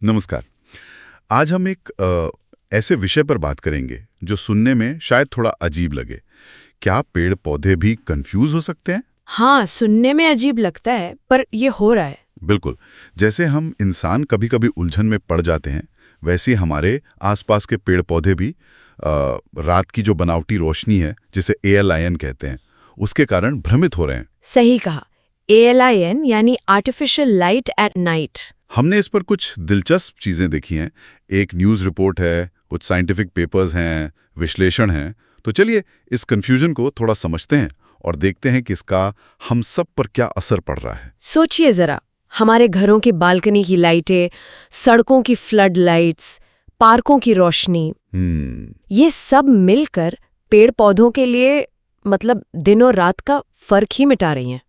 नमस्कार। आज हम एक ऐसे विषय पर बात करेंगे जो सुनने में शायद थोड़ा अजीब लगे। क्या पेड़ पौधे भी कंफ्यूज हो सकते हैं? हाँ, सुनने में अजीब लगता है पर ये हो रहा है। बिल्कुल। जैसे हम इंसान कभी कभी उलझन में पड़ जाते हैं, वैसे ही हमारे आसपास के पेड़ पौधे भी रात की जो बनावटी रोशनी है, जिसे ALIN कहते हैं, उसके कारण भ्रमित हो रहे हैं। सही कहा। ALIN यानी आर्टिफिशियल लाइट एट नाइट। हमने इस पर कुछ दिलचस्प चीजें देखी हैं। एक न्यूज़ रिपोर्ट है, कुछ साइंटिफिक पेपर्स हैं, विश्लेषण हैं। तो चलिए इस कंफ्यूजन को थोड़ा समझते हैं और देखते हैं कि इसका हम सब पर क्या असर पड़ रहा है। सोचिए जरा, हमारे घरों की बालकनी की लाइटें, सड़कों की फ्लड लाइट्स, पार्कों की रोशनी, ये सब मिलकर पेड़ पौधों के लिए मतलब दिनों रात का फर्क ही मिटा रही हैं।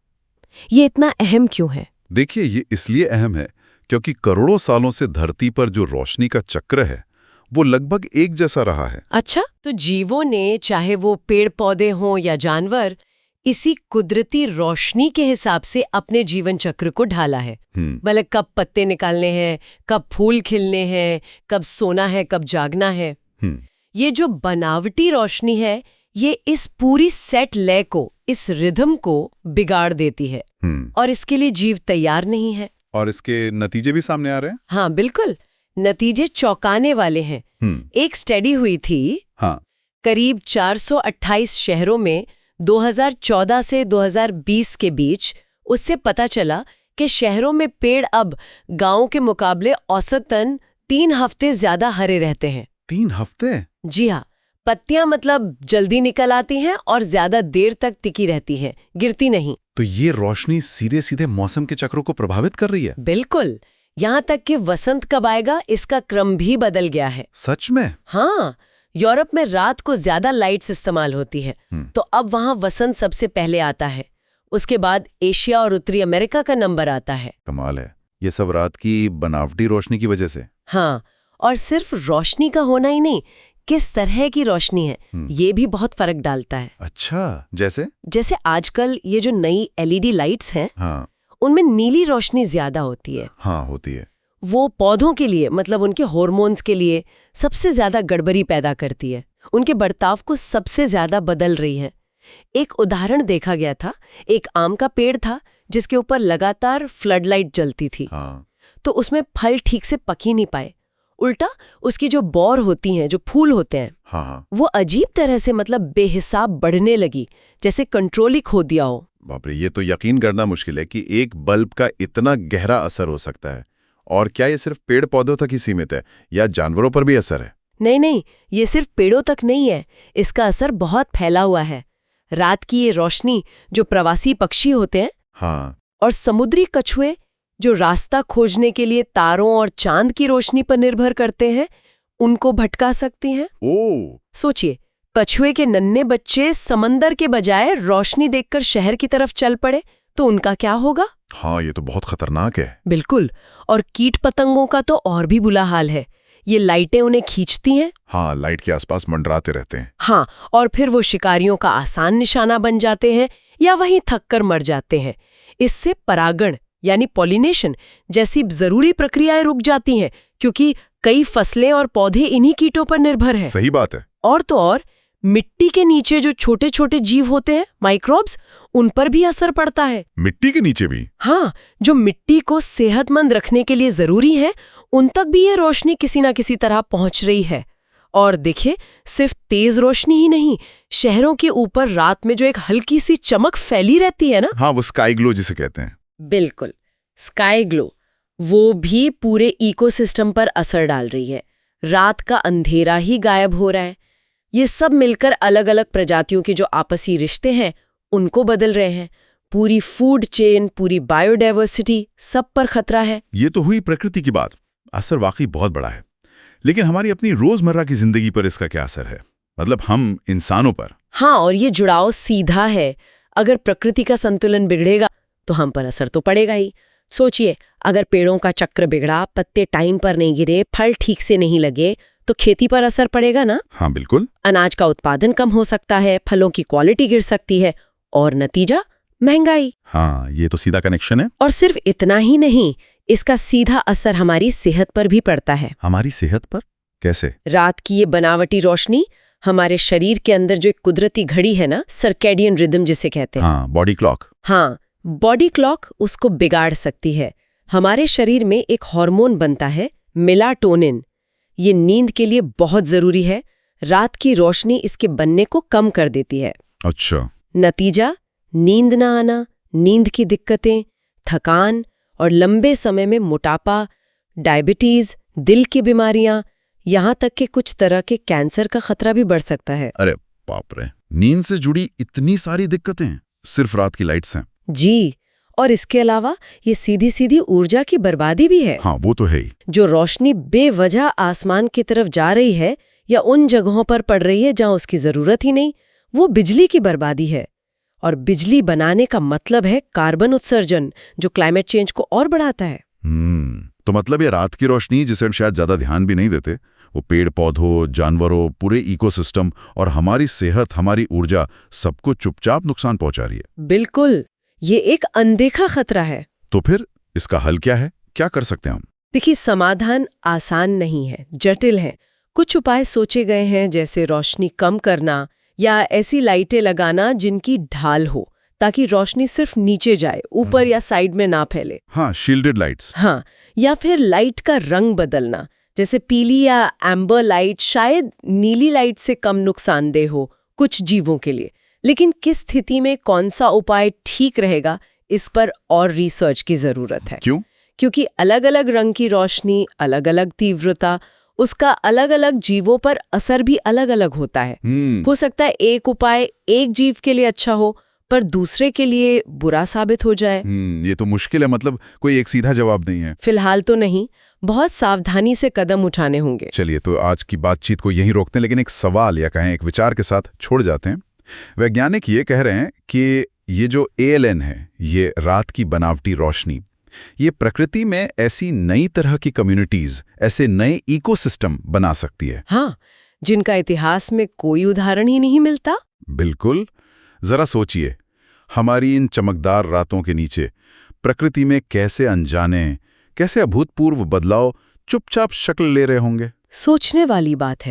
ये इतना अहम क्यों है? देखिए, ये इसलिए अहम है क्योंकि करोड़ों सालों से धरती पर जो रोशनी का चक्र है वो लगभग एक जैसा रहा है। अच्छा, तो जीवों ने, चाहे वो पेड़ पौधे हों या जानवर, इसी कुदरती रोशनी के हिसाब से अपने जीवन चक्र को ढाला है। मतलब कब पत्ते निकालने हैं, कब फूल खिलने हैं, कब सोना है, कब जागना है। ये जो बनावटी रोशनी है, ये इस पूरी सेट लय को, इस रिदम को बिगाड़ देती है। और इसके लिए जीव तैयार नहीं है। और इसके नतीजे भी सामने आ रहे हैं। हाँ बिल्कुल, नतीजे चौंकाने वाले हैं। एक स्टडी हुई थी। हाँ। करीब 428 शहरों में 2014 से 2020 के बीच। उससे पता चला कि शहरों में पेड़ अब गांवों के मुकाबले औसतन 3 हफ्ते ज्यादा हरे रहते हैं। 3 हफ्ते? जी हाँ, पत्तियां मतलब जल्दी निकल आती हैं और ज्यादा देर तक टिकी रहती हैं, गिरती नहीं। तो ये रोशनी सीधे सीधे मौसम के चक्रों को प्रभावित कर रही है। बिल्कुल, यहाँ तक कि वसंत कब आएगा इसका क्रम भी बदल गया है। सच में? हाँ, यूरोप में रात को ज्यादा लाइट्स इस्तेमाल होती है, तो अब वहाँ वसंत सबसे पहले आता है। उसके बाद एशिया और उत्तरी अमेरिका का नंबर आता है। कमाल है। ये सब रात की बनावटी रोशनी की वजह से? हाँ, और सिर्फ रोशनी का होना ही नहीं, किस तरह की रोशनी है ये भी बहुत फर्क डालता है। अच्छा, जैसे आजकल ये जो नई LED लाइट्स हैं, हाँ, उनमें नीली रोशनी ज्यादा होती है। हाँ होती है। वो पौधों के लिए, मतलब उनके हार्मोन्स के लिए सबसे ज्यादा गड़बड़ी पैदा करती है। उनके बर्ताव को सबसे ज्यादा बदल रही है। एक उदाहरण देखा गया था। एक आम का पेड़ था जिसके ऊपर लगातार फ्लड लाइट जलती थी। हाँ। तो उसमें फल ठीक से पक ही नहीं पाए। उल्टा उसकी जो बौर होती हैं, जो फूल होते हैं, हाँ। वो अजीब तरह से मतलब बेहिसाब बढ़ने लगी, जैसे कंट्रोल ही खो दिया हो। बाप रे, ये तो यकीन करना मुश्किल है कि एक बल्ब का इतना गहरा असर हो सकता है। और क्या ये सिर्फ पेड़ पौधों तक ही सीमित है या जानवरों पर भी असर है? नहीं, ये सिर्फ पेड़ों तक नहीं है, इसका असर बहुत फैला हुआ है। रात की ये रोशनी जो प्रवासी पक्षी होते हैं, हाँ, और समुद्री कछुए जो रास्ता खोजने के लिए तारों और चांद की रोशनी पर निर्भर करते हैं, उनको भटका सकती हैं। ओह! सोचिए, कछुए के नन्हे बच्चे समंदर के बजाय रोशनी देखकर शहर की तरफ चल पड़े तो उनका क्या होगा? हाँ, ये तो बहुत खतरनाक है। बिल्कुल। और कीट पतंगों का तो और भी बुरा हाल है। ये लाइटें उन्हें खींचती हैं। हाँ, लाइट के आसपास मंडराते रहते हैं। हाँ, और फिर वो शिकारियों का आसान निशाना बन जाते हैं या वहीं थक कर मर जाते हैं। इससे परागण यानी पॉलिनेशन जैसी जरूरी प्रक्रियाएं रुक जाती हैं, क्योंकि कई फसलें और पौधे इन्हीं कीटों पर निर्भर हैं। सही बात है। और तो और मिट्टी के नीचे जो छोटे छोटे जीव होते हैं, माइक्रोब्स, उन पर भी असर पड़ता है। मिट्टी के नीचे भी? हाँ, जो मिट्टी को सेहतमंद रखने के लिए जरूरी है, उन तक भी ये रोशनी किसी न किसी तरह पहुंच रही है। और देखिए, सिर्फ तेज रोशनी ही नहीं, शहरों के ऊपर रात में जो एक हल्की सी चमक फैली रहती है ना, हाँ, वो स्काई ग्लो जिसे कहते हैं। बिल्कुल, स्काई ग्लो, वो भी पूरे इकोसिस्टम पर असर डाल रही है। रात का अंधेरा ही गायब हो रहा है। ये सब मिलकर अलग अलग प्रजातियों के जो आपसी रिश्ते हैं, उनको बदल रहे हैं। पूरी फूड चेन, पूरी बायोडाइवर्सिटी, सब पर खतरा है। ये तो हुई प्रकृति की बात। असर वाकई बहुत बड़ा है। लेकिन हमारी अपनी रोजमर्रा की जिंदगी पर इसका क्या असर है? मतलब हम इंसानों पर? हाँ, और ये जुड़ाव सीधा है। अगर प्रकृति का संतुलन बिगड़ेगा तो हम पर असर तो पड़ेगा ही। सोचिए, अगर पेड़ों का चक्र बिगड़ा, पत्ते टाइम पर नहीं गिरे, फल ठीक से नहीं लगे, तो खेती पर असर पड़ेगा ना? हाँ बिल्कुल। अनाज का उत्पादन कम हो सकता है, फलों की क्वालिटी गिर सकती है, और नतीजा महंगाई। हाँ, ये तो सीधा कनेक्शन है। और सिर्फ इतना ही नहीं, इसका सीधा असर हमारी सेहत पर भी पड़ता है। हमारी सेहत पर कैसे? रात की ये बनावटी रोशनी हमारे शरीर के अंदर जो एक कुदरती घड़ी है ना, सर्कैडियन रिदम जिसे कहते हैं, हाँ, बॉडी क्लॉक। हाँ, बॉडी क्लॉक उसको बिगाड़ सकती है। हमारे शरीर में एक हार्मोन बनता है मेलाटोनिन। ये नींद के लिए बहुत जरूरी है। रात की रोशनी इसके बनने को कम कर देती है। अच्छा। नतीजा, नींद ना आना, नींद की दिक्कतें, थकान और लंबे समय में मोटापा, डायबिटीज, दिल की बीमारियां, यहाँ तक कि कुछ तरह के कैंसर का खतरा भी बढ़ सकता है। अरे बाप रे, नींद से जुड़ी इतनी सारी दिक्कतें सिर्फ रात की लाइट्स हैं? जी, और इसके अलावा ये सीधी सीधी ऊर्जा की बर्बादी भी है। हाँ, वो तो है ही। जो रोशनी बेवजह आसमान की तरफ जा रही है या उन जगहों पर पड़ रही है जहां उसकी जरूरत ही नहीं, वो बिजली की बर्बादी है। और बिजली बनाने का मतलब है कार्बन उत्सर्जन, जो क्लाइमेट चेंज को और बढ़ाता है। तो मतलब ये रात की रोशनी, जिसे हम शायद ज्यादा ध्यान भी नहीं देते, वो पेड़ पौधों, जानवरों, पूरे इकोसिस्टम और हमारी सेहत, हमारी ऊर्जा, सबको चुपचाप नुकसान पहुंचा रही है। बिल्कुल, ये एक अनदेखा खतरा है। तो फिर इसका हल क्या है? क्या कर सकते हैं हम? देखिए, समाधान आसान नहीं है, जटिल है। कुछ उपाय सोचे गए हैं, जैसे रोशनी कम करना या ऐसी लाइटें लगाना जिनकी ढाल हो, ताकि रोशनी सिर्फ नीचे जाए, ऊपर या साइड में ना फैले। हाँ, शील्डेड लाइट्स। हाँ, या फिर लाइट का रंग बदलना, जैसे पीली या एम्बर लाइट शायद नीली लाइट से कम नुकसानदेह हो कुछ जीवों के लिए। लेकिन किस स्थिति में कौन सा उपाय ठीक रहेगा, इस पर और रिसर्च की जरूरत है। क्यों? क्योंकि अलग अलग रंग की रोशनी, अलग अलग तीव्रता, उसका अलग अलग जीवों पर असर भी अलग अलग होता है। हो सकता है एक उपाय एक जीव के लिए अच्छा हो, पर दूसरे के लिए बुरा साबित हो जाए। ये तो मुश्किल है, मतलब कोई एक सीधा जवाब नहीं है। फिलहाल तो नहीं, बहुत सावधानी से कदम उठाने होंगे। चलिए, तो आज की बातचीत को यहीं रोकते हैं, लेकिन एक सवाल या कहें एक विचार के साथ छोड़ जाते हैं। वैज्ञानिक ये कह रहे हैं कि ये जो ALN है, ये रात की बनावटी रोशनी, ये प्रकृति में ऐसी नई तरह की कम्युनिटीज, ऐसे नए इकोसिस्टम बना सकती है। हाँ, जिनका इतिहास में कोई उदाहरण ही नहीं मिलता। बिल्कुल। जरा सोचिए, हमारी इन चमकदार रातों के नीचे प्रकृति में कैसे अनजाने, कैसे अभूतपूर्व बदलाव चुपचाप शक्ल ले रहे होंगे। सोचने वाली बात है।